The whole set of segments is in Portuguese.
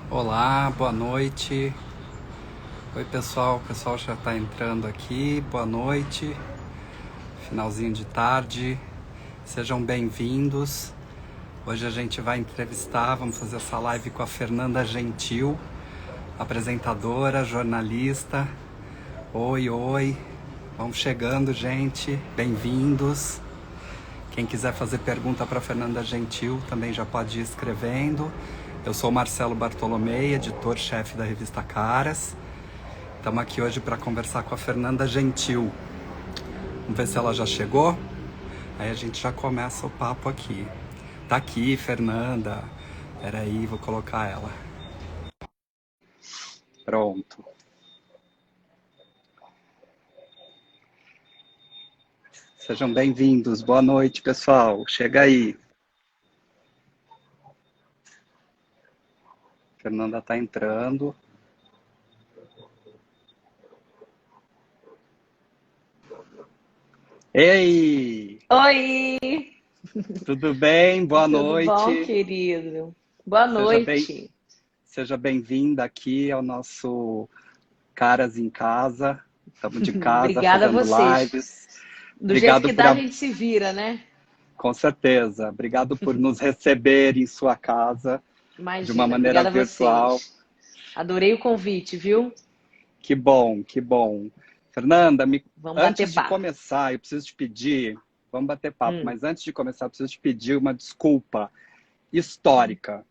Olá, boa noite. Oi, pessoal. O pessoal já está entrando aqui. Boa noite. Finalzinho de tarde. Sejam bem-vindos. Hoje a gente vai entrevistar, vamos fazer essa live com a Fernanda Gentil, apresentadora, jornalista. Oi, oi. Vamos chegando, gente. Bem-vindos. Quem quiser fazer pergunta para Fernanda Gentil também já pode ir escrevendo. Eu sou Marcelo Bartolomei, editor-chefe da revista Caras. Estamos aqui hoje para conversar com a Fernanda Gentil. Vamos ver se ela já chegou? Aí a gente já começa o papo aqui. Tá aqui, Fernanda. Peraí, vou colocar ela. Pronto. Sejam bem-vindos. Boa noite, pessoal. Chega aí. Fernanda tá entrando. Ei! Oi! Tudo bem? Boa Tudo bom, noite. querido? Boa Seja bem, noite. seja bem-vinda aqui ao nosso Caras em Casa. Estamos de casa Obrigada a fazendo vocês. lives. Do jeito Obrigado que por, dá, a gente se vira, né? com certeza, obrigado por nos receber em sua casa de uma Imagina. maneira Obrigada a virtual. vocês. Adorei o convite, viu? Que bom, que bom. Fernanda, Vamos bater antes de papo. começar, eu preciso te pedir, vamos bater papo, Hum, mas antes de começar, eu preciso te pedir uma desculpa histórica.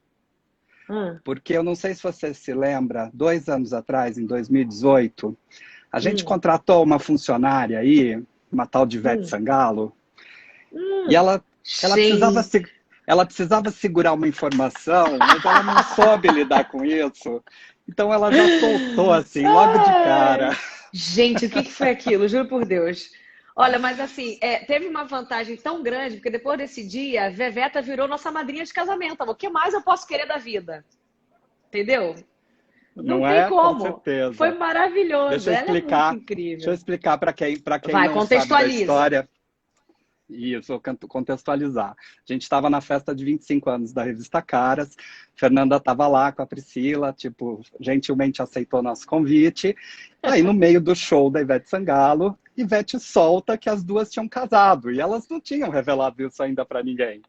hum, Porque eu não sei se você se lembra, 2 anos atrás, em 2018, a gente hum, contratou uma funcionária aí, uma tal de Ivete hum, Sangalo, e hum. ela precisava, Gente, ela precisava segurar uma informação, mas ela não soube lidar com isso. Então ela já soltou assim, logo de cara. ai. Gente, o que que foi aquilo? Juro por Deus. Olha, mas assim, teve uma vantagem tão grande, porque depois desse dia, a Veveta virou nossa madrinha de casamento. O que mais eu posso querer da vida? Entendeu? Não Não tem é? Com como. Foi certeza. Deixa Deixa eu Ela é muito explicar. Deixa eu incrível. explicar para quem Vai, não sabe da contextualiza. história. Isso, eu canto contextualizar. A gente estava na festa de 25 anos da revista Caras, Fernanda estava lá com a Priscila, tipo, gentilmente aceitou nosso convite. Aí, no meio do show da Ivete Sangalo, Ivete solta que as duas tinham casado, e elas não tinham revelado isso ainda para ninguém.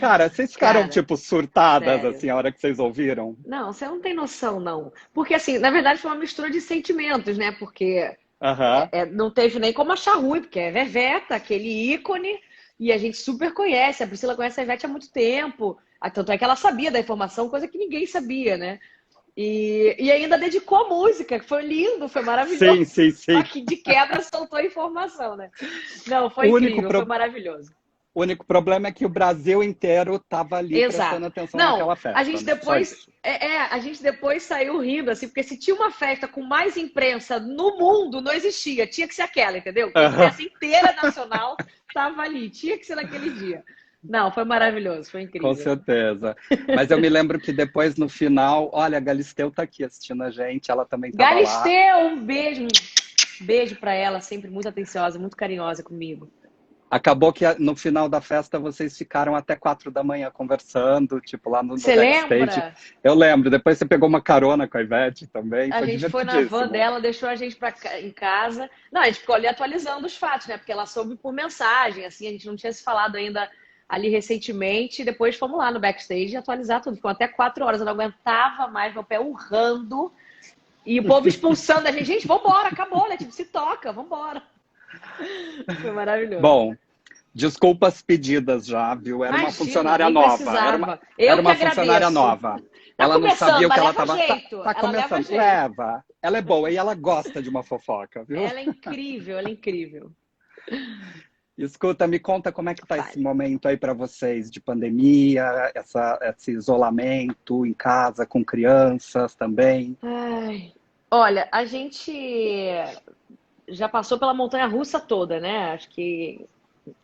Cara, vocês ficaram, Cara, tipo, surtadas, sério. assim, a hora que vocês ouviram? Não, você não tem noção, não. Porque, assim, na verdade foi uma mistura de sentimentos, né? Porque Aham. não teve nem como achar ruim, porque é Veveta, aquele ícone, e a gente super conhece. A Priscila conhece a Ivete há muito tempo. Tanto é que ela sabia da informação, coisa que ninguém sabia, né? E ainda dedicou música, que foi lindo, foi maravilhoso. Sim, sim, Só sim. que de quebra soltou a informação, né? Não, foi O único, incrível, foi pro... maravilhoso. o único problema é que o Brasil inteiro estava ali prestando Exato. atenção Não, naquela a festa, gente né? Só depois. isso. A gente depois saiu rindo, assim, porque se tinha uma festa com mais imprensa no mundo, não existia. Tinha que ser aquela, entendeu? Que a Aham. imprensa inteira nacional estava ali. Tinha que ser naquele dia. Não, foi maravilhoso, foi Com incrível. certeza. Mas eu me lembro que depois, no final, olha, a Galisteu tá aqui assistindo a gente, ela também estava lá. Galisteu, um beijo. Beijo para ela, sempre muito atenciosa, muito carinhosa comigo. Acabou que no final da festa vocês ficaram até 4 da manhã conversando, tipo, lá no Você backstage. lembra? Eu lembro, depois você pegou uma carona com a Ivete também, A foi gente foi na van divertidíssimo. dela, deixou a gente em casa. Não, a gente ficou ali atualizando os fatos, né? Porque ela soube por mensagem, assim, a gente não tinha se falado ainda ali recentemente. Depois fomos lá no backstage atualizar tudo. Ficou até 4 horas, eu não aguentava mais, meu pé urrando. E o povo expulsando a gente. Gente, vambora, acabou, né? Tipo, se toca, vambora. Foi maravilhoso. Bom, desculpas pedidas já, viu? Era uma Imagina, funcionária nem nova. Era uma, precisava. era Eu que uma funcionária agradeço. nova. Tá Ela não sabia começando, o que mas ela leva estava. Tá, jeito. tá Ela leva começando. jeito. Leva. Ela é boa e ela gosta de uma fofoca, viu? Ela é incrível, ela é incrível. Escuta, me conta como é que tá esse Vale. momento aí para vocês de pandemia, esse isolamento em casa com crianças também. Ai. Olha, a gente já passou pela montanha russa toda, né? Acho que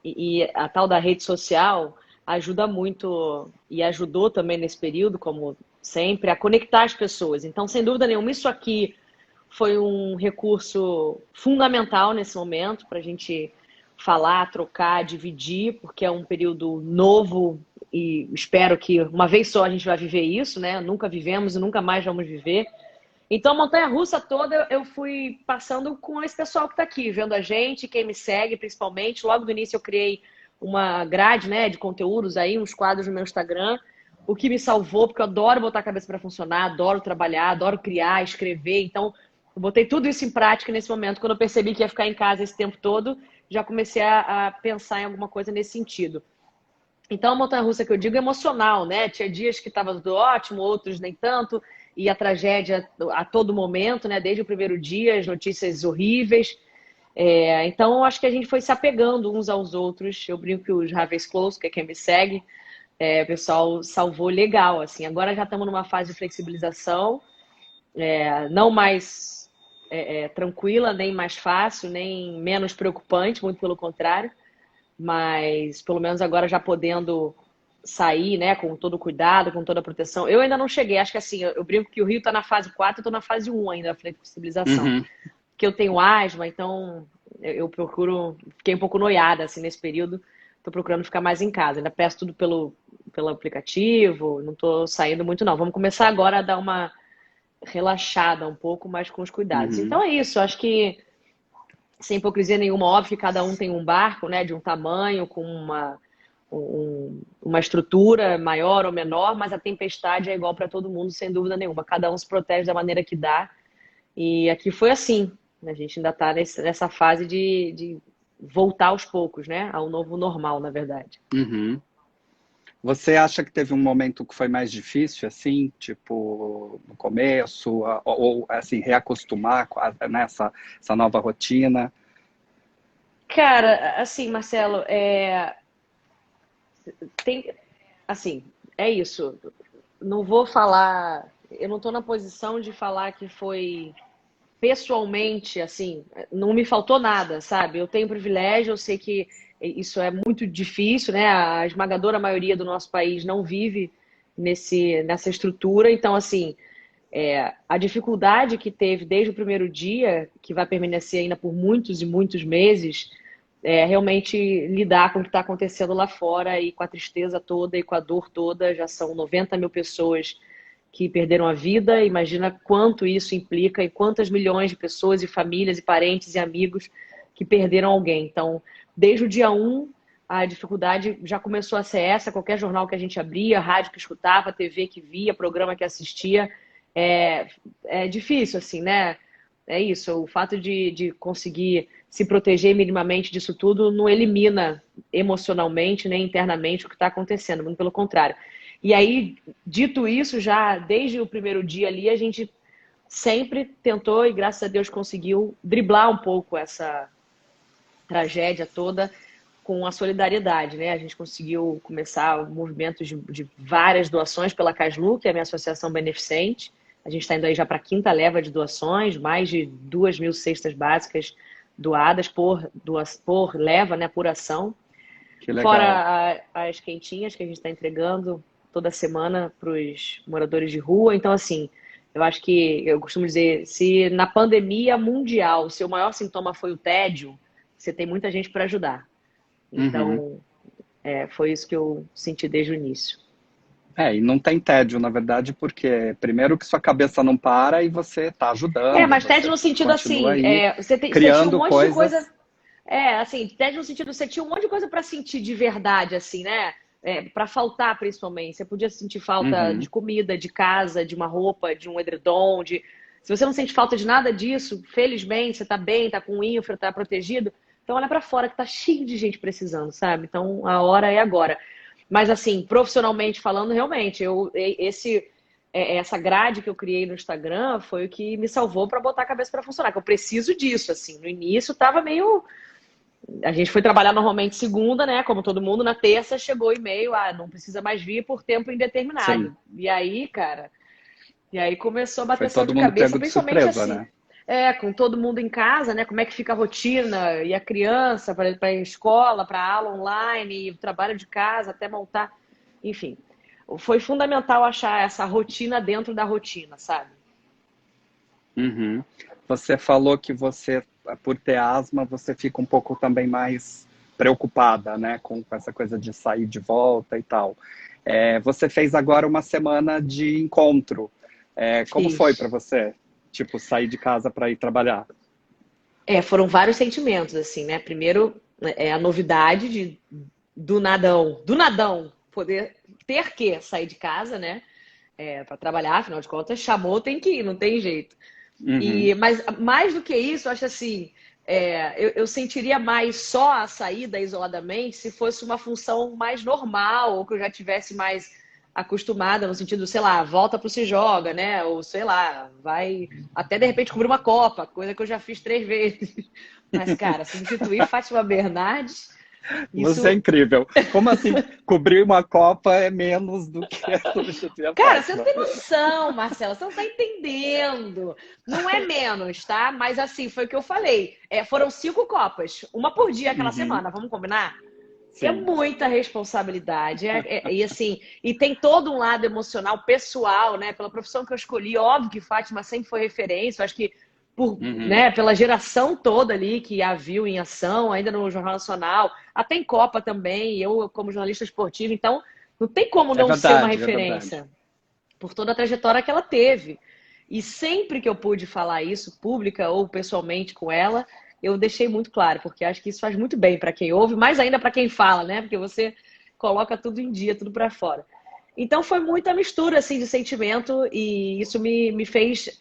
e a tal da rede social ajuda muito e ajudou também nesse período, como sempre, a conectar as pessoas. Então, sem dúvida nenhuma, isso aqui foi um recurso fundamental nesse momento para a gente falar, trocar, dividir, porque é um período novo e espero que uma vez só a gente vai viver isso, né? Nunca vivemos e nunca mais vamos viver. Então, a montanha-russa toda eu fui passando com esse pessoal que está aqui, vendo a gente, quem me segue principalmente. Logo do início eu criei uma grade, né, de conteúdos aí, uns quadros no meu Instagram, o que me salvou, porque eu adoro botar a cabeça para funcionar, adoro trabalhar, adoro criar, escrever. Então, eu botei tudo isso em prática nesse momento. Quando eu percebi que ia ficar em casa esse tempo todo, já comecei a pensar em alguma coisa nesse sentido. Então, a montanha-russa que eu digo é emocional, né? Tinha dias que estava tudo ótimo, outros nem tanto, e a tragédia a todo momento, né? Desde o primeiro dia, as notícias horríveis. Então, eu acho que a gente foi se apegando uns aos outros. Eu brinco que os Ravens Close, que é quem me segue, o pessoal salvou legal, assim. Agora já estamos numa fase de flexibilização, não mais tranquila, nem mais fácil, nem menos preocupante, muito pelo contrário. Mas pelo menos agora já podendo sair, né, com todo o cuidado, com toda a proteção. Eu ainda não cheguei, acho que assim, eu brinco que o Rio está na fase 4, eu estou na fase 1 ainda, da flexibilização. Uhum. Porque eu tenho asma, então eu procuro, fiquei um pouco noiada assim nesse período, estou procurando ficar mais em casa. Ainda peço tudo pelo aplicativo, não estou saindo muito não. Vamos começar agora a dar uma relaxada um pouco, mais com os cuidados. Uhum. Então é isso, acho que sem hipocrisia nenhuma, óbvio que cada um tem um barco, né, de um tamanho, com uma estrutura maior ou menor, mas a tempestade é igual para todo mundo, sem dúvida nenhuma. Cada um se protege da maneira que dá. E aqui foi assim. A gente ainda está nessa fase de voltar aos poucos, né, ao novo normal, na verdade. Uhum. Você acha que teve um momento que foi mais difícil, assim, tipo, no começo, ou assim, reacostumar nessa essa nova rotina? Cara, assim, Marcelo, tem, assim, é isso. Não vou falar, eu não estou na posição de falar que foi pessoalmente, assim, não me faltou nada, sabe? Eu tenho privilégio, eu sei que isso é muito difícil, né? A esmagadora maioria do nosso país não vive nessa estrutura, então, assim, a dificuldade que teve desde o primeiro dia, que vai permanecer ainda por muitos e muitos meses, é realmente lidar com o que está acontecendo lá fora e com a tristeza toda e com a dor toda. Já são 90 mil pessoas que perderam a vida. Imagina quanto isso implica e quantas milhões de pessoas e famílias e parentes e amigos que perderam alguém. Então, desde o dia 1, a dificuldade já começou a ser essa. Qualquer jornal que a gente abria, rádio que escutava, TV que via, programa que assistia, é difícil, assim, né? É isso, o fato de conseguir se proteger minimamente disso tudo não elimina emocionalmente nem internamente o que está acontecendo, muito pelo contrário. E aí, dito isso, já desde o primeiro dia ali, a gente sempre tentou e graças a Deus conseguiu driblar um pouco essa tragédia toda com a solidariedade, né? A gente conseguiu começar movimentos de várias doações pela Caslu, que é a minha associação beneficente. A gente está indo aí já para a quinta leva de doações, mais de 2.000 cestas básicas doadas por leva, né, por ação. Que legal. Fora as quentinhas que a gente está entregando toda semana para os moradores de rua. Então, assim, eu acho que, eu costumo dizer, se na pandemia mundial o seu maior sintoma foi o tédio, você tem muita gente para ajudar. Uhum. Então, foi isso que eu senti desde o início. E não tem tédio, na verdade, porque primeiro que sua cabeça não para e você está ajudando, Mas tédio você no sentido continua assim, aí você tinha um criando monte de coisa. coisas. Assim, tédio no sentido, você tinha um monte de coisa para sentir de verdade, assim, né? Para faltar, principalmente. Você podia sentir falta de Uhum. comida, de casa, de uma roupa, de um edredom, de... Se você não sente falta de nada disso, felizmente, você tá bem, tá com infra, tá protegido, então olha para fora que tá cheio de gente precisando, sabe? Então a hora é agora. Mas assim, profissionalmente falando, realmente, essa grade que eu criei no Instagram foi o que me salvou para botar a cabeça para funcionar, que eu preciso disso, assim. No início tava meio... A gente foi trabalhar normalmente segunda, né? Como todo mundo, na terça chegou e-mail, não precisa mais vir por tempo Sim, indeterminado. E aí, cara, começou a foi bateção de todo mundo cabeça, pego de principalmente surpresa, assim, né? com todo mundo em casa, né? Como é que fica a rotina e a criança para a escola, para aula online, e o trabalho de casa, até montar, enfim. Foi fundamental achar essa rotina dentro da rotina, sabe? Uhum. Você falou que você, por ter asma, você fica um pouco também mais preocupada, né, com essa coisa de sair de volta e tal. Você fez agora uma semana de encontro. Como foi para Fiz. você, tipo, sair de casa para ir trabalhar? Foram vários sentimentos, assim, né? Primeiro, a novidade do nadão, poder ter que sair de casa, né? Para trabalhar, afinal de contas, chamou, tem que ir, não tem jeito. Uhum, Mas mais do que isso, eu acho assim, eu sentiria mais só a saída isoladamente se fosse uma função mais normal, ou que eu já tivesse mais acostumada, no sentido, sei lá, volta pro Se Joga, né? Ou sei lá, vai até de repente cobrir uma Copa, coisa que eu já fiz 3 vezes. Mas, cara, substituir Fátima Bernardes, você é isso. incrível. Como assim, cobrir uma Copa é menos do que substituir a Cara, você não Fátima? tem noção, Marcela, você não tá entendendo. Não é menos, tá? Mas assim, foi o que eu falei. Foram 5 Copas, uma por dia aquela Uhum, semana, vamos combinar? E é sim. muita responsabilidade. E assim, e tem todo um lado emocional, pessoal, né? Pela profissão que eu escolhi, óbvio que Fátima sempre foi referência. Eu acho que Uhum, né, pela geração toda ali que a viu em ação, ainda no Jornal Nacional, até em Copa também, eu como jornalista esportivo, então não tem como é não ser uma verdade, é verdade. referência por toda a trajetória que ela teve. E sempre que eu pude falar isso, pública ou pessoalmente com ela, eu deixei muito claro, porque acho que isso faz muito bem para quem ouve, mais ainda para quem fala, né? Porque você coloca tudo em dia, tudo para fora. Então foi muita mistura assim de sentimento e isso me fez,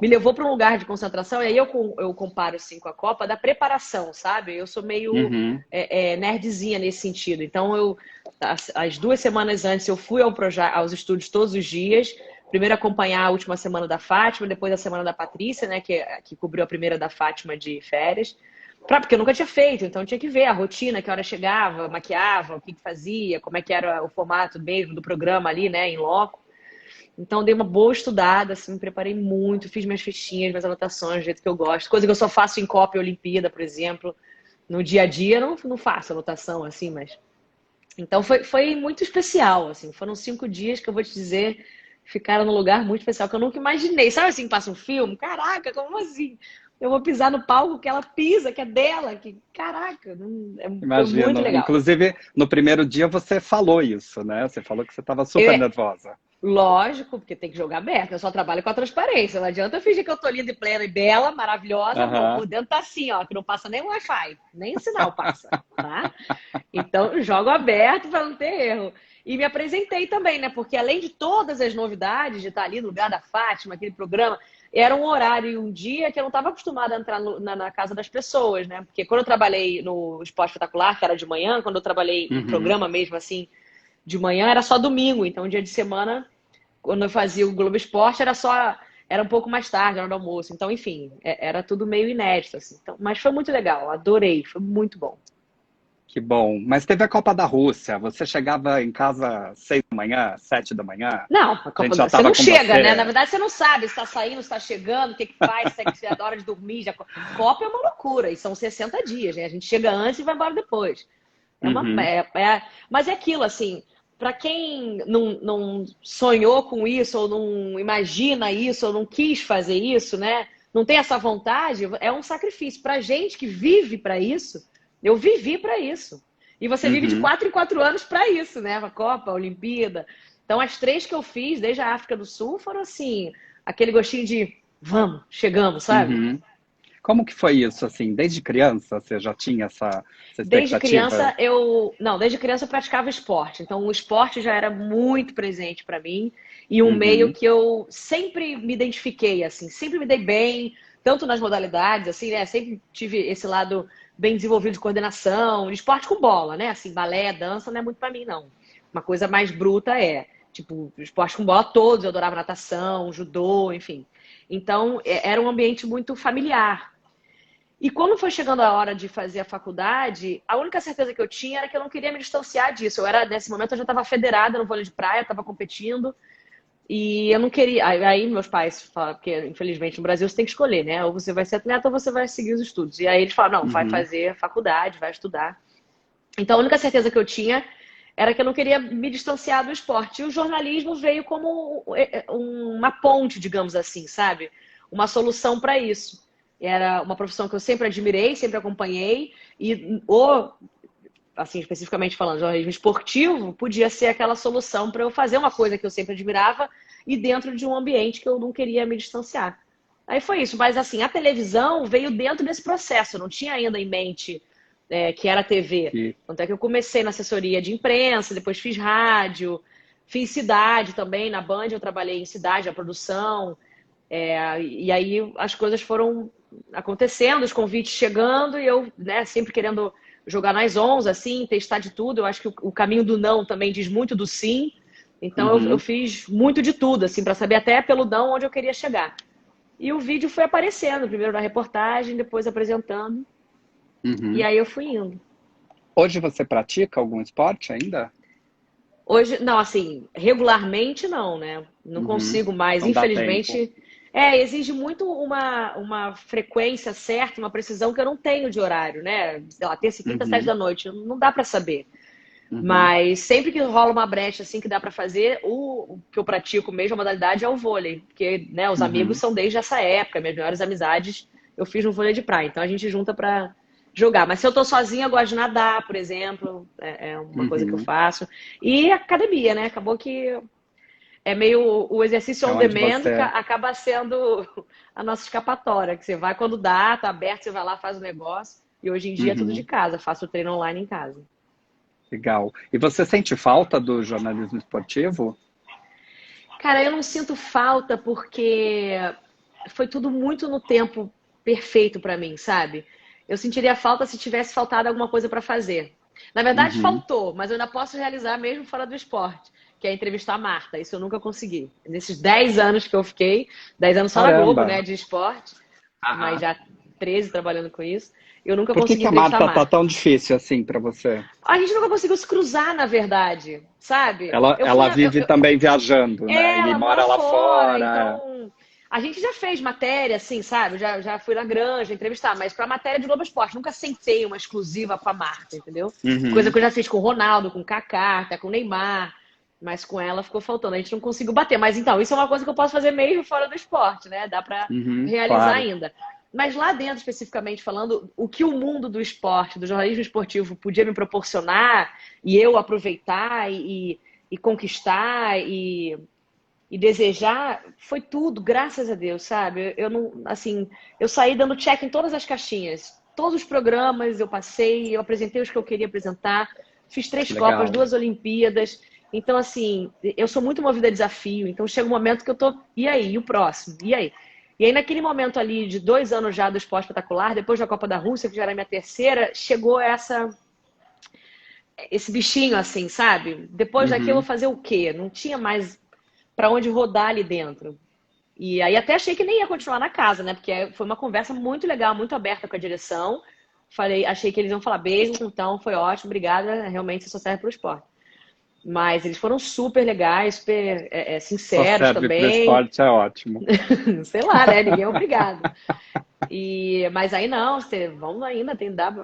me levou para um lugar de concentração. E aí eu comparo assim com a Copa da preparação, sabe? Eu sou meio Uhum, nerdzinha nesse sentido. Então as 2 semanas antes eu fui aos estúdios todos os dias. Primeiro acompanhar a última semana da Fátima, depois a semana da Patrícia, né, que cobriu a primeira da Fátima de férias. Porque eu nunca tinha feito, então tinha que ver a rotina, que hora chegava, maquiava, o que fazia, como é que era o formato mesmo do programa ali, né, em loco. Então dei uma boa estudada, assim, me preparei muito, fiz minhas fichinhas, minhas anotações, do jeito que eu gosto. Coisa que eu só faço em Copa e Olimpíada, por exemplo. No dia a dia não faço anotação, assim, mas... Então foi muito especial, assim. Foram 5 dias que eu vou te dizer, ficaram num lugar muito especial, que eu nunca imaginei. Sabe assim, passa um filme? Caraca, como assim? Eu vou pisar no palco que ela pisa, que é dela, que caraca, foi muito imagino. legal. Inclusive, no primeiro dia você falou isso, né? Você falou que você estava Eu, super nervosa. lógico, porque tem que jogar aberto, eu só trabalho com a transparência. Não adianta eu fingir que eu tô linda e plena e bela, maravilhosa, amor. Aham. Por dentro tá assim, ó, que não passa nem Wi-Fi, nem sinal passa, tá? Então, jogo aberto para não ter erro. E me apresentei também, né? Porque além de todas as novidades de estar ali no lugar da Fátima, aquele programa, era um horário e um dia que eu não estava acostumada a entrar na casa das pessoas, né? Porque quando eu trabalhei no Esporte Espetacular, que era de manhã, quando eu trabalhei em Uhum. programa mesmo assim, de manhã era só domingo. Então, dia de semana, quando eu fazia o Globo Esporte, era um pouco mais tarde, na hora do almoço. Então, enfim, era tudo meio inédito, assim. Então, mas foi muito legal, adorei, foi muito bom. Que bom. Mas teve a Copa da Rússia. Você chegava em casa às 6 da manhã, 7 da manhã? Não, a A Copa gente já você estava não com chega, né? Na você. verdade, você não sabe se está saindo, se está chegando, o que que faz, se é da hora de dormir. Copa é uma loucura, e são 60 dias, né? A gente chega antes e vai embora depois. Uhum, Mas é aquilo, assim, para quem não sonhou com isso, ou não imagina isso, ou não quis fazer isso, né? Não tem essa vontade, é um sacrifício. Para gente que vive para isso, eu vivi para isso. E você vive de uhum, 4 em 4 anos para isso, né? A Copa, a Olimpíada. Então, as 3 que eu fiz, desde a África do Sul, foram assim, aquele gostinho de vamos, chegamos, sabe? uhum. Como que foi isso, assim? Desde criança você já tinha essa Desde expectativa? criança não, desde criança eu praticava esporte, então o esporte já era muito presente para mim e um meio Uhum, que eu sempre me identifiquei assim, sempre me dei bem, tanto nas modalidades assim, né, sempre tive esse lado bem desenvolvido de coordenação, de esporte com bola, né, assim, balé, dança não é muito para mim não. Uma coisa mais bruta tipo, esporte com bola todos, eu adorava natação, judô, enfim. Então, era um ambiente muito familiar. E quando foi chegando a hora de fazer a faculdade, a única certeza que eu tinha era que eu não queria me distanciar disso. Nesse momento, eu já estava federada no vôlei de praia, estava competindo, e eu não queria. Aí meus pais falaram, porque infelizmente no Brasil você tem que escolher, né? Ou você vai ser atleta ou você vai seguir os estudos. E aí eles falaram, não, vai uhum, fazer a faculdade, vai estudar. Então a única certeza que eu tinha era que eu não queria me distanciar do esporte. E o jornalismo veio como uma ponte, digamos assim, sabe? Uma solução para isso. Era uma profissão que eu sempre admirei, sempre acompanhei, e assim, especificamente falando, jornalismo esportivo, podia ser aquela solução para eu fazer uma coisa que eu sempre admirava e dentro de um ambiente que eu não queria me distanciar. Aí foi isso, mas assim, a televisão veio dentro desse processo, eu não tinha ainda em mente que era TV. E, Tanto é que eu comecei na assessoria de imprensa, depois fiz rádio, fiz cidade também, na Band eu trabalhei em cidade, a produção, e aí as coisas foram acontecendo, os convites chegando, e eu, né, sempre querendo jogar nas 11, assim, testar de tudo. Eu acho que o caminho do não também diz muito do sim. Então eu uhum, fiz muito de tudo, assim, para saber até pelo não onde eu queria chegar. E o vídeo foi aparecendo, primeiro na reportagem, depois apresentando, e uhum. aí eu fui indo. Hoje você pratica algum esporte ainda? Hoje, não, assim, regularmente não, né? Não Uhum. consigo mais, Não dá tempo. infelizmente. Exige muito uma frequência certa, uma precisão que eu não tenho de horário, né? Sei lá, terça e quinta, sete Uhum, da noite, não dá para saber. uhum, Mas sempre que rola uma brecha assim que dá para fazer, o que eu pratico mesmo, a modalidade é o vôlei. Porque, né, os amigos uhum, são desde essa época, minhas melhores amizades eu fiz no vôlei de praia. Então a gente junta para jogar. Mas se eu tô sozinha, eu gosto de nadar, por exemplo. É uma coisa que eu uhum. faço. E academia, né? Acabou que é meio o exercício É on onde demand você... acaba sendo a nossa escapatória. Que você vai quando dá, tá aberto, você vai lá, faz o negócio. E hoje em dia é tudo de Uhum, casa, faço o treino online em casa. legal. E você sente falta do jornalismo esportivo? Cara, eu não sinto falta porque foi tudo muito no tempo perfeito pra mim, sabe? Eu sentiria falta se tivesse faltado alguma coisa pra fazer. Na verdade, Uhum. faltou, mas eu ainda posso realizar mesmo fora do esporte, que é entrevistar a Marta. Isso eu nunca consegui. Nesses 10 anos que eu fiquei, 10 anos só na Globo, Caramba! né, de esporte, mas Aham. já 13 trabalhando com isso, eu nunca Por que consegui que a entrevistar a Marta tá Marta. tão difícil assim para você? A gente nunca conseguiu se cruzar, na verdade, sabe? Eu fui Ela na, vive também viajando, né? E ela mora mora lá fora, fora. então a gente já fez matéria, assim, sabe? Já fui na Granja entrevistar, mas para matéria de Globo Esporte, nunca sentei uma exclusiva com a Marta, entendeu? Coisa Uhum, que eu já fiz com o Ronaldo, com o Kaká, até com o Neymar, mas com ela ficou faltando. A gente não conseguiu bater. Mas então, isso é uma coisa que eu posso fazer mesmo fora do esporte, né? Dá para uhum, realizar claro. ainda. Mas lá dentro, especificamente falando, o que o mundo do esporte, do jornalismo esportivo, podia me proporcionar e eu aproveitar e conquistar e desejar foi tudo, graças a Deus, sabe? Eu não, assim, eu saí dando check em todas as caixinhas. Todos os programas eu passei, eu apresentei os que eu queria apresentar, fiz 3 Copas, Legal. 2 Olimpíadas. Então, assim, eu sou muito movida a desafio. Então, chega um momento que eu tô, e aí? E o próximo? E aí? E aí, naquele momento ali de 2 anos já do esporte espetacular, depois da Copa da Rússia, que já era minha terceira, chegou esse bichinho, assim, sabe? Depois daquilo, eu Uhum, fazer o quê? Não tinha mais para onde rodar ali dentro. E aí até achei que nem ia continuar na casa, né? Porque foi uma conversa muito legal, muito aberta com a direção. Falei, achei que eles iam falar beijo, então foi ótimo, obrigada. Realmente você só serve para o esporte. Mas eles foram super legais, super só sinceros serve para também. esporte, é ótimo. Sei lá, né? Ninguém é obrigado. Mas aí não, vamos ainda, tem que dar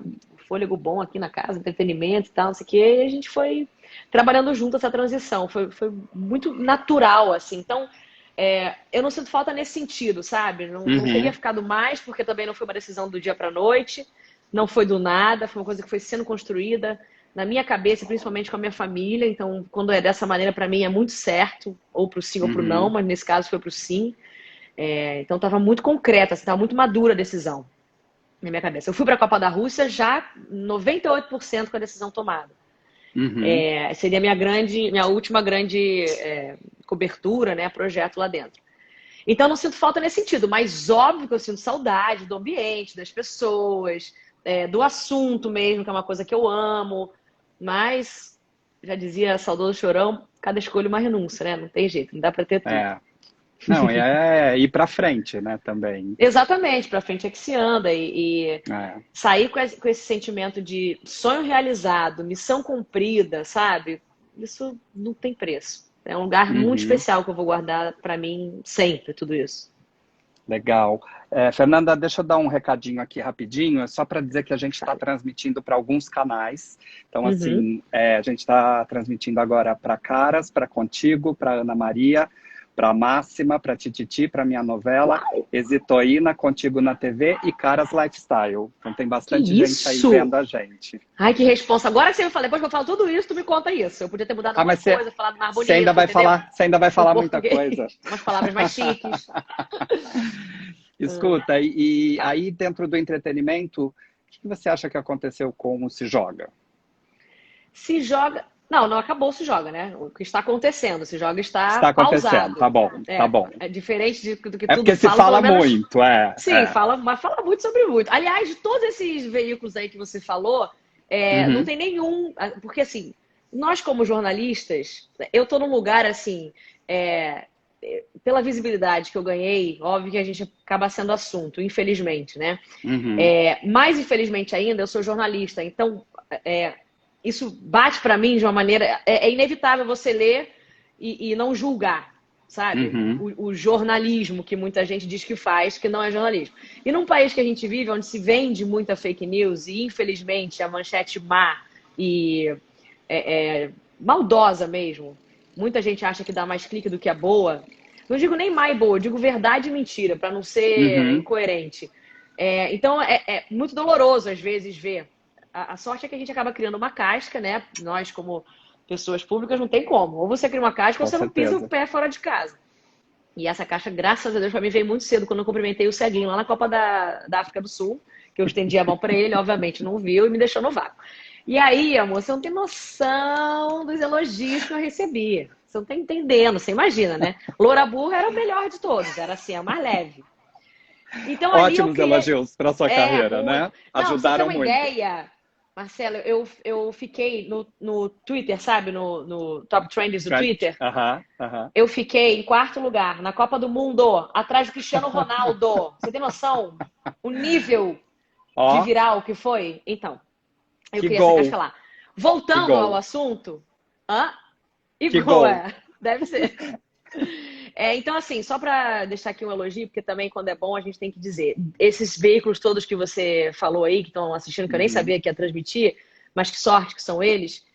fôlego bom aqui na casa, entretenimento e tal, não sei o quê. E a gente foi trabalhando junto essa transição. Foi muito natural, assim. Então, eu não sinto falta nesse sentido, sabe? Não teria Uhum, ficado mais, porque também não foi uma decisão do dia para noite, não foi do nada, foi uma coisa que foi sendo construída na minha cabeça, principalmente com a minha família. Então, quando é dessa maneira, para mim é muito certo, ou pro sim ou pro não, uhum. mas nesse caso foi pro sim. Então estava muito concreta, estava muito madura a decisão na minha cabeça. Eu fui para a Copa da Rússia já 98% com a decisão tomada. Uhum, Seria minha última grande cobertura, né, projeto lá dentro. Então não sinto falta nesse sentido, mas óbvio que eu sinto saudade do ambiente, das pessoas, do assunto mesmo, que é uma coisa que eu amo. Mas já dizia saudoso Chorão, cada escolha uma renúncia, né? Não tem jeito, não dá para ter tudo. é. Não, é ir para frente, né, também. Exatamente, para frente é que se anda e É. sair com esse sentimento de sonho realizado, missão cumprida, sabe? Isso não tem preço. É um lugar muito Uhum. especial que eu vou guardar para mim sempre, tudo isso. Legal. Fernanda, deixa eu dar um recadinho aqui rapidinho, é só para dizer que a gente está transmitindo para alguns canais. Então, Uhum. assim, a gente está transmitindo agora para Caras, para Contigo, para Ana Maria, para Máxima, para Tititi, para minha novela, Exitoína, Contigo na TV e Caras Lifestyle. Então tem bastante gente aí vendo a gente. Ai, que responsa. Agora você me fala, depois que eu falo tudo isso, tu me conta isso. Eu podia ter mudado algumas coisas, falado mais bonito, você ainda vai falar muita coisa. Umas palavras mais chiques. Escuta, e aí dentro do entretenimento, o que você acha que aconteceu com o Se Joga? Se Joga... Não, não acabou o Se Joga, né? O que está acontecendo, o Se Joga está acontecendo, pausado. tá bom, tá bom. É diferente do que tudo porque se fala muito, Sim, mas fala muito sobre muito. Aliás, de todos esses veículos aí que você falou, não tem nenhum... Porque, assim, nós como jornalistas, eu estou num lugar, assim... pela visibilidade que eu ganhei, óbvio que a gente acaba sendo assunto, infelizmente, né? Mais infelizmente ainda, eu sou jornalista, então isso bate para mim de uma maneira... É inevitável você ler e não julgar, sabe? O jornalismo que muita gente diz que faz, que não é jornalismo. E num país que a gente vive, onde se vende muita fake news, e infelizmente a manchete má e maldosa mesmo, muita gente acha que dá mais clique do que a boa. Não digo nem má e boa, eu digo verdade e mentira, para não ser incoerente. Então, é muito doloroso, às vezes, ver. A sorte é que a gente acaba criando uma casca, né? Nós, como pessoas públicas, não tem como. Ou você cria uma casca ou você não pisa o pé fora de casa. E essa casca, graças a Deus, para mim veio muito cedo, quando eu cumprimentei o Ceguinho lá na Copa da África do Sul, que eu estendi a mão para ele, obviamente não viu e me deixou no vácuo. E aí, amor, você não tem noção dos elogios que eu recebi. Você não tá entendendo, você imagina, né? Loura Burra era o melhor de todos, era assim, a mais leve. Então, ótimos elogios para sua carreira, né? Ajudaram muito. Não, pra você ter uma ideia, Marcelo, eu fiquei no Twitter, sabe? No Top Trends do Twitter. Eu fiquei em 4º lugar na Copa do Mundo, atrás do Cristiano Ronaldo. Você tem noção? O nível de viral que foi? Então, eu queria essa casca lá. Voltando ao assunto... Deve ser. Então, assim, só para deixar aqui um elogio, porque também quando é bom a gente tem que dizer. Esses veículos todos que você falou aí, que estão assistindo, que eu nem sabia que ia transmitir, mas que sorte que são eles,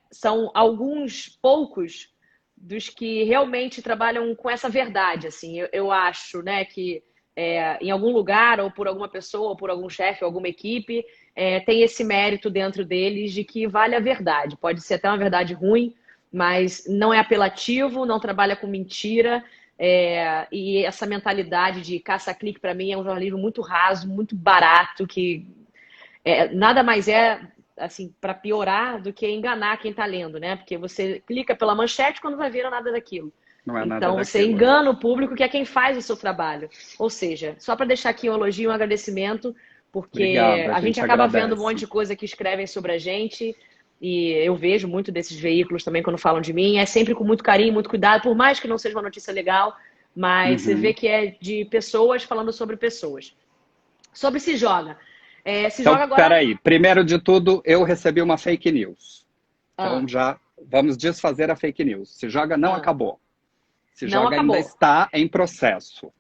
são alguns poucos dos que realmente trabalham com essa verdade, assim. Eu acho, né, que em algum lugar, ou por alguma pessoa, ou por algum chefe, ou alguma equipe, tem esse mérito dentro deles de que vale a verdade. Pode ser até uma verdade ruim, mas não é apelativo, não trabalha com mentira, e essa mentalidade de caça-clique, para mim, é um jornalismo muito raso, muito barato, que nada mais assim, para piorar do que enganar quem está lendo, né? Porque você clica pela manchete quando vai ver nada daquilo. Não é nada então, daquilo, você engana o público, que é quem faz o seu trabalho. Ou seja, só para deixar aqui um elogio, um agradecimento, porque Obrigado, a gente acaba agradece. vendo um monte de coisa que escrevem sobre a gente, e eu vejo muito desses veículos também quando falam de mim. É sempre com muito carinho, muito cuidado, por mais que não seja uma notícia legal, mas você vê que é de pessoas falando sobre pessoas. Sobre Se Joga. Joga agora... Peraí, primeiro de tudo, eu recebi uma fake news. Então já vamos desfazer a fake news. Se Joga não acabou. Se Joga ainda está em processo.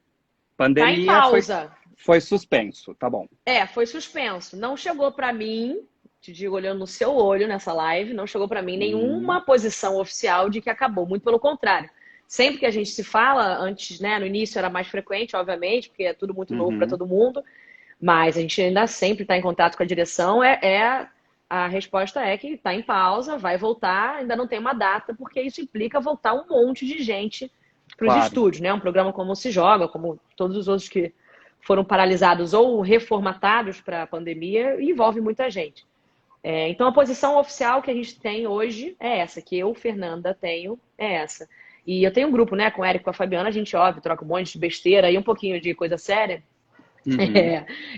Pandemia tá em pausa. Foi suspenso, tá bom. Foi suspenso. Não chegou para mim, te digo olhando no seu olho nessa live, não chegou para mim nenhuma posição oficial de que acabou. Muito pelo contrário. Sempre que a gente se fala, antes, né, no início era mais frequente, obviamente, porque é tudo muito novo para todo mundo, mas a gente ainda sempre está em contato com a direção. A resposta é que está em pausa, vai voltar, ainda não tem uma data, porque isso implica voltar um monte de gente para os estúdios, né? Um programa como o Se Joga, como todos os outros que foram paralisados ou reformatados para a pandemia, envolve muita gente. Então, a posição oficial que a gente tem hoje é essa, que eu, Fernanda, tenho, é essa. E eu tenho um grupo, né, com o Érico e com a Fabiana, a gente, óbvio, troca um monte de besteira e um pouquinho de coisa séria.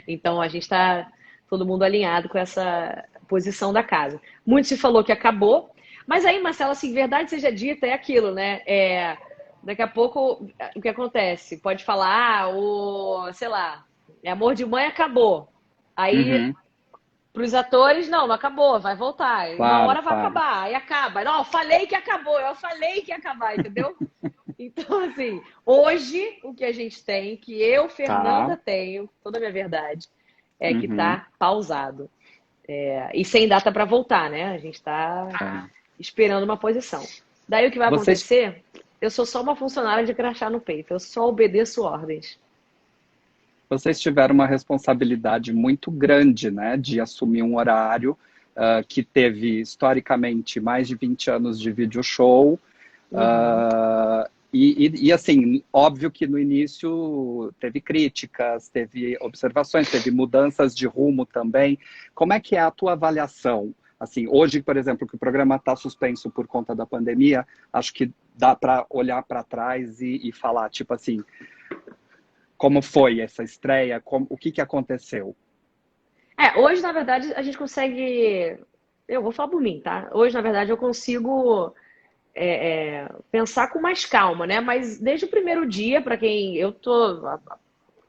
Então, a gente está todo mundo alinhado com essa posição da casa. Muito se falou que acabou, mas aí, Marcela, assim, verdade seja dita, é aquilo, né? Daqui a pouco, o que acontece? Pode falar, sei lá, Amor de Mãe acabou. Aí, para os atores, não acabou, vai voltar. Uma hora vai acabar, aí acaba. Não, eu falei que acabou, eu falei que ia acabar, entendeu? Então, assim, hoje, o que a gente tem, que eu, Fernanda, tenho, toda a minha verdade, é que tá pausado. E sem data para voltar, né? A gente tá esperando uma posição. Daí o que vai acontecer... Eu sou só uma funcionária de crachá no peito. Eu só obedeço ordens. Vocês tiveram uma responsabilidade muito grande, né, de assumir um horário que teve, historicamente, mais de 20 anos de video show. Uhum. Assim, óbvio que no início teve críticas, teve observações, teve mudanças de rumo também. Como é que é a tua avaliação? Assim, hoje, por exemplo, que o programa está suspenso por conta da pandemia, acho que dá para olhar para trás e falar, tipo assim, como foi essa estreia, o que aconteceu? Hoje, na verdade, a gente consegue. Eu vou falar por mim, tá? Hoje, na verdade, eu consigo pensar com mais calma, né? Mas desde o primeiro dia, para quem eu tô há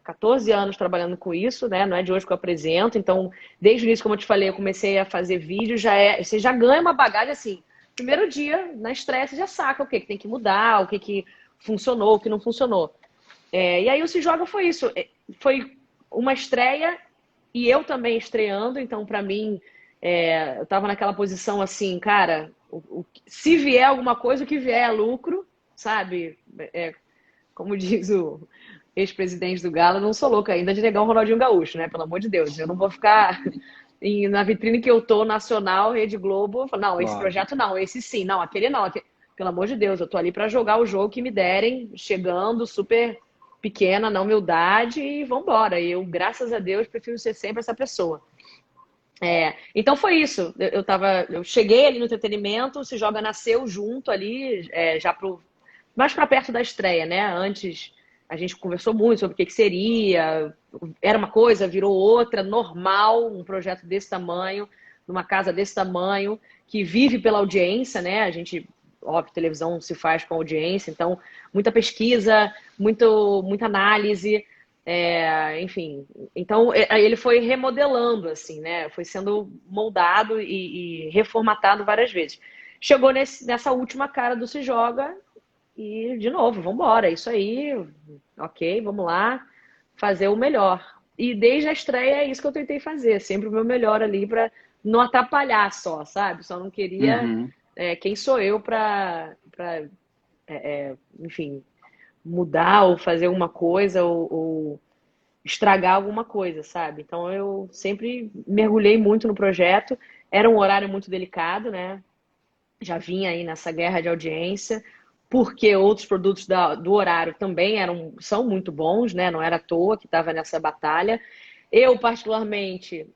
14 anos trabalhando com isso, né? Não é de hoje que eu apresento, então desde o início, como eu te falei, eu comecei a fazer vídeo, você já ganha uma bagagem assim. Primeiro dia, na estreia, você já saca o que tem que mudar, o que funcionou, o que não funcionou. E aí o Se Joga foi isso, foi uma estreia e eu também estreando, então para mim eu estava naquela posição assim, cara, se vier alguma coisa, o que vier é lucro, sabe? Como diz o ex-presidente do Galo, não sou louca ainda de negar o Ronaldinho Gaúcho, né? Pelo amor de Deus, eu não vou ficar na vitrine que eu tô, Nacional, Rede Globo, não, esse Claro. projeto não, esse sim, não, aquele não. Pelo amor de Deus, eu tô ali para jogar o jogo que me derem, chegando super pequena, na humildade e vambora. E eu, graças a Deus, prefiro ser sempre essa pessoa. Então foi isso. Eu cheguei ali no entretenimento, o Se Joga nasceu junto ali, mais para perto da estreia, né? Antes a gente conversou muito sobre o que seria, era uma coisa, virou outra, normal, um projeto desse tamanho, numa casa desse tamanho, que vive pela audiência, né? A gente, óbvio, televisão se faz com audiência, então muita pesquisa, muita análise. Enfim, então ele foi remodelando, assim, né? Foi sendo moldado e reformatado várias vezes. Chegou nessa última cara do Se Joga e, de novo, vamos embora, é isso aí, ok, vamos lá, fazer o melhor. E desde a estreia é isso que eu tentei fazer, sempre o meu melhor ali para não atrapalhar só, sabe? Só não queria. Uhum. Quem sou eu para, enfim, mudar ou fazer uma coisa ou estragar alguma coisa, sabe? Então eu sempre mergulhei muito no projeto. Era um horário muito delicado, né? Já vinha aí nessa guerra de audiência, porque outros produtos do horário também são muito bons, né? Não era à toa que estava nessa batalha. Eu, particularmente,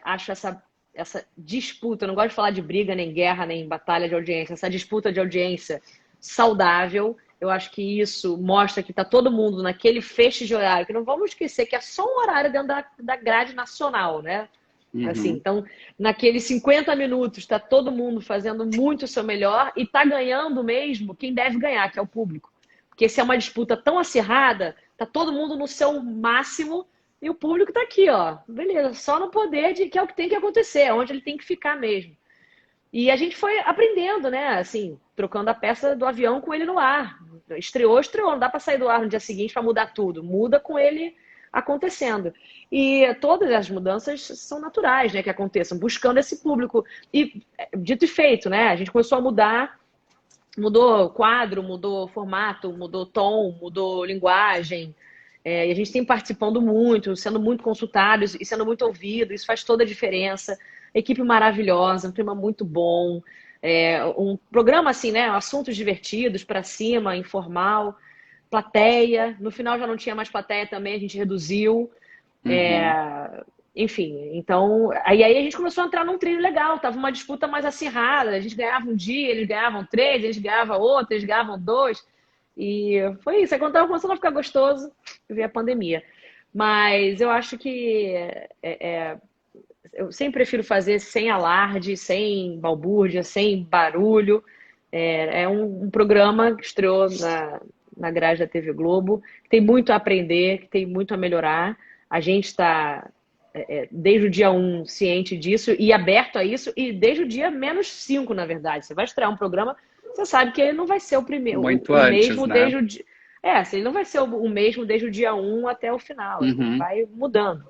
acho essa disputa, eu não gosto de falar de briga, nem guerra, nem batalha de audiência, essa disputa de audiência saudável. Eu acho que isso mostra que está todo mundo naquele feixe de horário, que não vamos esquecer que é só um horário dentro da grade nacional, né? Assim, Uhum. então, naqueles 50 minutos, está todo mundo fazendo muito o seu melhor e está ganhando mesmo quem deve ganhar, que é o público. Porque se é uma disputa tão acirrada, está todo mundo no seu máximo e o público está aqui, ó. Beleza, só no poder de que é o que tem que acontecer, é onde ele tem que ficar mesmo. E a gente foi aprendendo, né? Assim, trocando a peça do avião com ele no ar. Estreou, estreou. Não dá para sair do ar no dia seguinte para mudar tudo. Muda com ele acontecendo. E todas as mudanças são naturais, né? Que aconteçam, buscando esse público. E dito e feito, né? A gente começou a mudar. Mudou quadro, mudou formato, mudou tom, mudou linguagem. E a gente tem participando muito, sendo muito consultados e sendo muito ouvido. Isso faz toda a diferença. Equipe maravilhosa, um clima muito bom. Um programa assim, né? Assuntos divertidos, para cima, informal. Plateia. No final já não tinha mais plateia também, a gente reduziu. Uhum. Enfim, então. Aí a gente começou a entrar num trilho legal. Tava uma disputa mais acirrada. A gente ganhava um dia, eles ganhavam três, eles ganhavam outro, eles ganhavam dois. E foi isso. Aí quando tava começando a ficar gostoso, veio a pandemia. Mas eu acho que eu sempre prefiro fazer sem alarde, sem balbúrdia, sem barulho. É um programa que estreou na grade da TV Globo, que tem muito a aprender, que tem muito a melhorar. A gente está, desde o dia 1, ciente disso e aberto a isso, e desde o dia -5, na verdade. Você vai estrear um programa, você sabe que ele não vai ser o primeiro, Muito o antes, mesmo né? desde o dia. Ele não vai ser o mesmo desde o dia 1 até o final. Ele Uhum. vai mudando.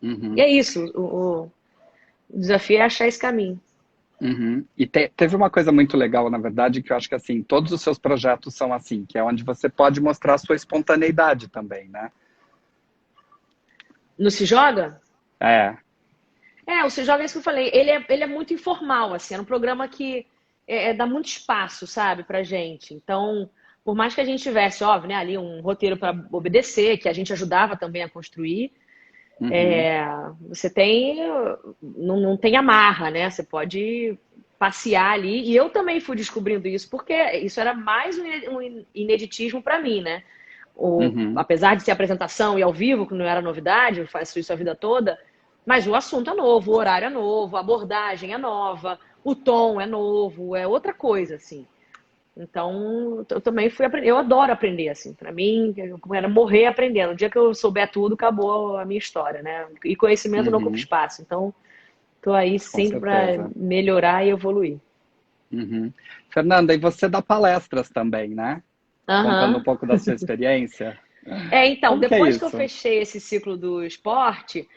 E Uhum. é isso. O desafio é achar esse caminho. Uhum. E teve uma coisa muito legal, na verdade, que eu acho que assim, todos os seus projetos são assim, que é onde você pode mostrar a sua espontaneidade também, né? No Se Joga? É. O Se Joga é isso que eu falei. Ele é muito informal, assim. É um programa que dá muito espaço, sabe, pra gente. Então, por mais que a gente tivesse, óbvio, né, ali um roteiro para obedecer, que a gente ajudava também a construir, Uhum. você tem. Não tem amarra, né? Você pode passear ali. E eu também fui descobrindo isso, porque isso era mais um ineditismo para mim, né? Uhum. Apesar de ser apresentação e ao vivo, que não era novidade, eu faço isso a vida toda, mas o assunto é novo, o horário é novo, a abordagem é nova, o tom é novo, é outra coisa, assim. Então, eu também fui aprender. Eu adoro aprender, assim. Para mim, eu era morrer aprendendo. O dia que eu souber tudo, acabou a minha história, né? E conhecimento não ocupa Uhum. espaço. Então, tô aí Com sempre para certeza. melhorar e evoluir. Uhum. Fernanda, e você dá palestras também, né? Contando um Aham. pouco da sua experiência. Então, Como que é depois que eu isso? fechei esse ciclo do esporte,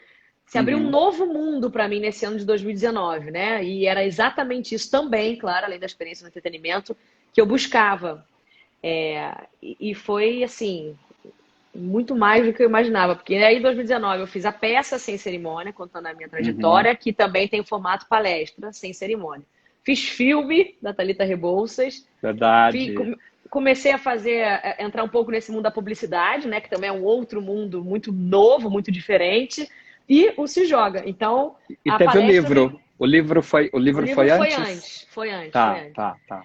se abriu um Uhum. novo mundo para mim nesse ano de 2019, né? E era exatamente isso também, claro, além da experiência no entretenimento, que eu buscava. E foi assim, muito mais do que eu imaginava, porque aí em 2019 eu fiz a peça Sem Cerimônia, contando a minha Uhum. trajetória, que também tem o formato palestra, sem cerimônia. Fiz filme da Thalita Rebouças, fi- Verdade. come- comecei a fazer, entrar um pouco nesse mundo da publicidade, né, que também é um outro mundo muito novo, muito diferente, e o Se Joga. Então, E a teve o palestra livro. vem. O O livro livro foi foi antes? antes, foi antes, foi Tá, antes. tá, tá.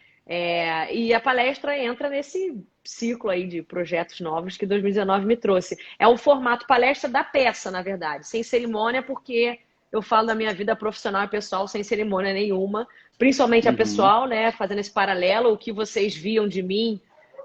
E a palestra entra nesse ciclo aí de projetos novos que 2019 me trouxe. É o formato palestra da peça, na verdade, sem cerimônia, porque eu falo da minha vida profissional e pessoal sem cerimônia nenhuma, principalmente a Uhum. pessoal, né? Fazendo esse paralelo, o que vocês viam de mim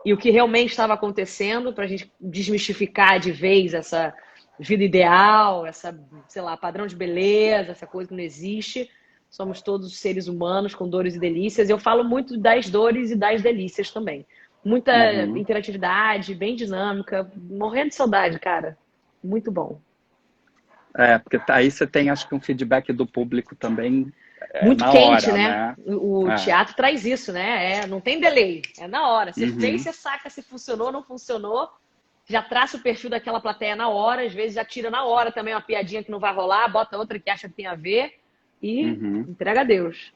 e o que realmente estava acontecendo, para a gente desmistificar de vez essa vida ideal, essa, sei lá, padrão de beleza, essa coisa que não existe. Somos todos seres humanos com dores e delícias. Eu falo muito das dores e das delícias também. Muita Uhum. interatividade, bem dinâmica, morrendo de saudade, cara. Muito bom. É, porque aí você tem, acho que, um feedback do público também Muito na quente, hora, né? né? O É. teatro traz isso, né? Não tem delay, é na hora. Você fez, Uhum. você saca se funcionou, não funcionou. Já traça o perfil daquela plateia na hora, às vezes já tira na hora também uma piadinha que não vai rolar, bota outra que acha que tem a ver e Uhum. entrega a Deus.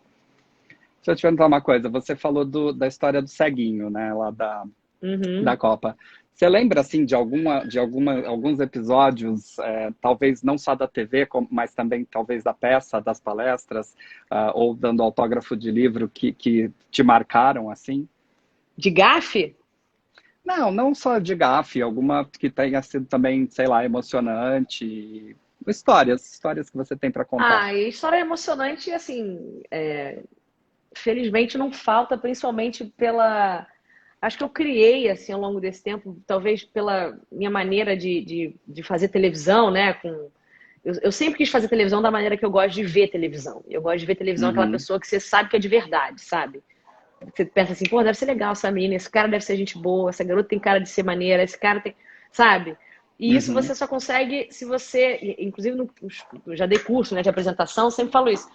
Deixa eu te perguntar uma coisa. Você falou da história do ceguinho, né? Lá da Uhum. Copa. Você lembra, assim, alguns episódios, talvez não só da TV, mas também talvez da peça, das palestras, ou dando autógrafo de livro que te marcaram, assim? De gafe? Não, não só de gafe, alguma que tenha sido também, sei lá, emocionante. Histórias que você tem para contar. E história emocionante, assim, felizmente não falta, principalmente pela. Acho que eu criei, assim, ao longo desse tempo, talvez pela minha maneira de fazer televisão, né? Eu sempre quis fazer televisão da maneira que eu gosto de ver televisão. Eu gosto de ver televisão aquela Uhum, pessoa que você sabe que é de verdade, sabe? Você pensa assim, pô, deve ser legal essa menina, esse cara deve ser gente boa, essa garota tem cara de ser maneira, esse cara tem. Sabe? E isso uhum, você só consegue se você. Inclusive, eu já dei curso, né, de apresentação, sempre falo isso.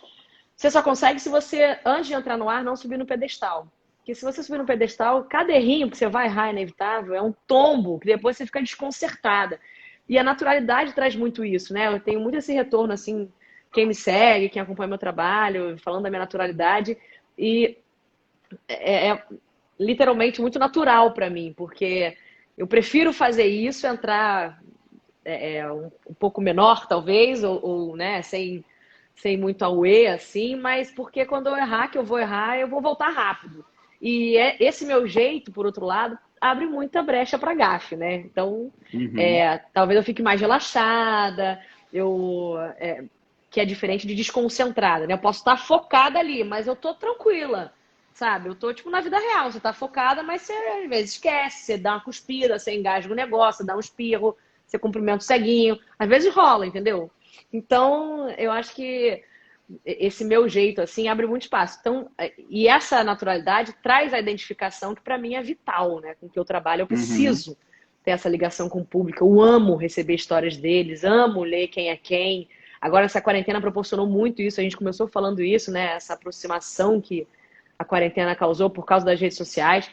Você só consegue se você, antes de entrar no ar, não subir no pedestal. Porque se você subir no pedestal, cada errinho que você vai errar é inevitável, é um tombo, que depois você fica desconcertada. E a naturalidade traz muito isso, né? Eu tenho muito esse retorno, assim, quem me segue, quem acompanha meu trabalho, falando da minha naturalidade. E é literalmente muito natural para mim, porque eu prefiro fazer isso, entrar um pouco menor, talvez, ou né, sem muito auê, assim, mas porque quando eu errar, que eu vou errar, eu vou voltar rápido. E esse meu jeito, por outro lado, abre muita brecha para gafe, né? Então, uhum, talvez eu fique mais relaxada, que é diferente de desconcentrada, né? Eu posso estar focada ali, mas eu tô tranquila, sabe? Eu tô, tipo, na vida real. Você tá focada, mas você às vezes esquece, você dá uma cuspida, você engasga o negócio, dá um espirro, você cumprimenta o ceguinho. Às vezes rola, entendeu? Então, eu acho que esse meu jeito, assim, abre muito espaço. Então, e essa naturalidade traz a identificação que para mim é vital, né? Com que eu trabalho, eu uhum, preciso ter essa ligação com o público. Eu amo receber histórias deles, amo ler quem é quem, Agora essa quarentena proporcionou muito isso, a gente começou falando isso, né? Essa aproximação que a quarentena causou por causa das redes sociais.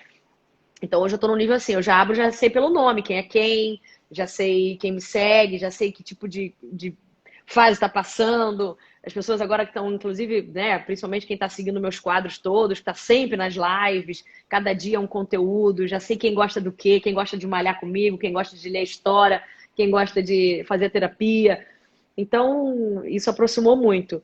Então hoje eu tô num nível assim, eu já abro, já sei pelo nome quem é quem, já sei quem me segue, já sei que tipo de fase está passando. As pessoas agora que estão, inclusive, né, principalmente quem está seguindo meus quadros todos, está sempre nas lives, cada dia é um conteúdo, já sei quem gosta do quê, quem gosta de malhar comigo, quem gosta de ler história, quem gosta de fazer terapia. Então, isso aproximou muito.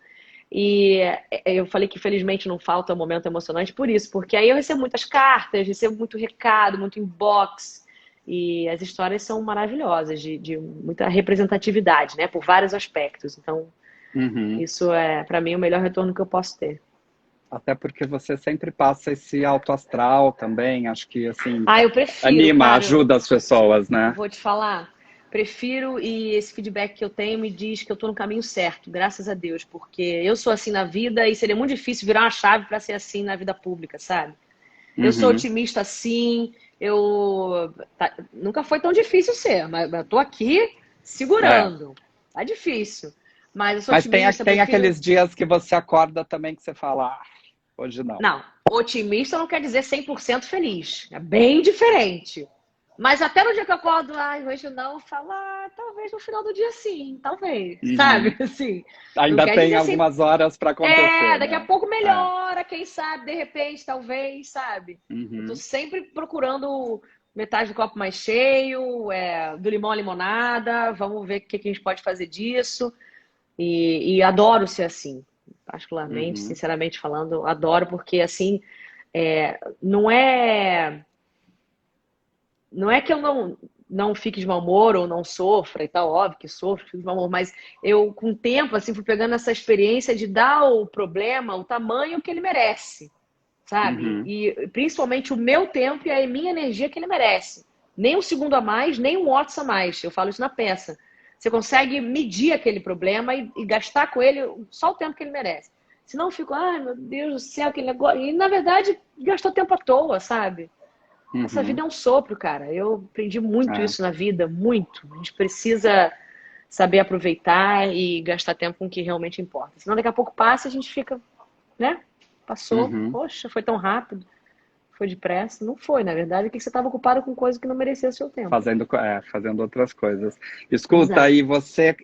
E eu falei que felizmente não falta um momento emocionante por isso, porque aí eu recebo muitas cartas, recebo muito recado, muito inbox, e as histórias são maravilhosas, de muita representatividade, né, por vários aspectos. Então, Uhum. isso é, para mim, o melhor retorno que eu posso ter. Até porque você sempre passa esse alto astral também, acho que assim, Ah, eu prefiro, anima, cara, ajuda as pessoas, né? vou te falar, prefiro e esse feedback que eu tenho me diz que eu tô no caminho certo, graças a Deus, porque eu sou assim na vida e seria muito difícil virar uma chave para ser assim na vida pública, sabe? Eu sou Uhum. otimista assim, nunca foi tão difícil ser, mas eu tô aqui É. segurando. Tá difícil, mas eu sou Mas tem, otimista, tem prefiro. aqueles dias que você acorda também que você fala, ah, hoje não. Não, otimista não quer dizer 100% feliz. É bem diferente. Mas até no dia que eu acordo, ai, hoje não, eu falo, talvez no final do dia sim, talvez, sabe? Uhum. Assim, não Ainda quer tem dizer assim, algumas horas para acontecer, daqui a né? pouco É. melhora, quem sabe, de repente, talvez, sabe? Eu tô Uhum. sempre procurando metade do copo mais cheio, do limão à limonada, vamos ver o que que a gente pode fazer disso. E adoro ser assim, particularmente, Uhum. sinceramente falando, adoro, porque assim, não é. Não é que eu não fique de mau humor ou não sofra e tal, óbvio que sofro, fico de mau humor, mas eu, com o tempo, assim, fui pegando essa experiência de dar ao problema o tamanho que ele merece, sabe? Uhum. E principalmente o meu tempo e a minha energia que ele merece. Nem um segundo a mais, nem um watts a mais. Eu falo isso na peça. Você consegue medir aquele problema e gastar com ele só o tempo que ele merece. Senão eu fico, ai meu Deus do céu, aquele negócio. E na verdade, gastou tempo à toa, sabe? Essa vida Uhum. é um sopro, cara. Eu aprendi muito É. isso na vida, muito. A gente precisa saber aproveitar e gastar tempo com o que realmente importa. Senão daqui a pouco passa e a gente fica, né? Passou, Uhum. poxa, foi tão rápido, foi depressa. Não foi, na verdade, é que você estava ocupado com coisa que não merecia o seu tempo. Fazendo outras coisas. Escuta, Exato. aí você,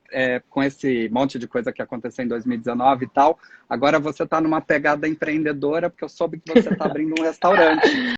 com esse monte de coisa que aconteceu em 2019 e tal, agora você está numa pegada empreendedora, porque eu soube que você está abrindo um restaurante.